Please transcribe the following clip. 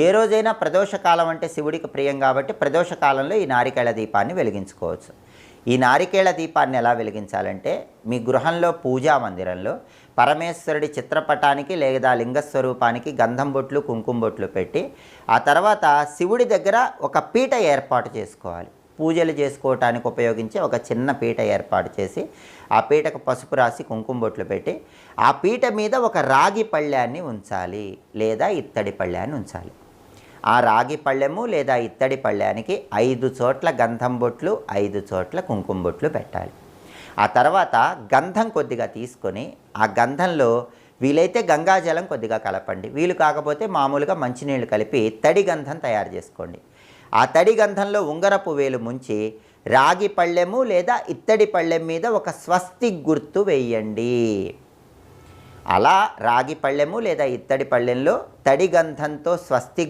ఏ రోజైనా ప్రదోషకాలం అంటే శివుడికి ప్రియం కాబట్టి ప్రదోషకాలంలో ఈ నారికేళ దీపాన్ని వెలిగించుకోవచ్చు. ఈ నారికేళ దీపాన్ని ఎలా వెలిగించాలంటే మీ గృహంలో పూజా మందిరంలో పరమేశ్వరుడి చిత్రపటానికి లేదా లింగస్వరూపానికి గంధం బొట్లు కుంకుమ బొట్లు పెట్టి ఆ తర్వాత శివుడి దగ్గర ఒక పీట ఏర్పాటు చేసుకోవాలి. పూజలు చేసుకోవటానికి ఉపయోగించే ఒక చిన్న పీట ఏర్పాటు చేసి ఆ పీటకు పసుపు రాసి కుంకుమ బొట్లు పెట్టి ఆ పీట మీద ఒక రాగి పళ్ళాన్ని ఉంచాలి లేదా ఇత్తడి పళ్ళాన్ని ఉంచాలి. ఆ రాగి పళ్ళెము లేదా ఇత్తడి పళ్ళానికి 5 చోట్ల గంధం బొట్లు 5 చోట్ల కుంకుమ బొట్లు పెట్టాలి. ఆ తర్వాత గంధం కొద్దిగా తీసుకొని ఆ గంధంలో వీలైతే గంగాజలం కొద్దిగా కలపండి, వీలు కాకపోతే మామూలుగా మంచినీళ్ళు కలిపి తడి గంధం తయారు చేసుకోండి. ఆ తడి గంధంలో ఉంగరపు వేలు ముంచి రాగి పళ్ళెము లేదా ఇత్తడి పళ్ళెం మీద ఒక స్వస్తి గుర్తు వేయండి. అలా రాగి పళ్ళెము లేదా ఇత్తడి పళ్ళెంలో తడి గంధంతో స్వస్తి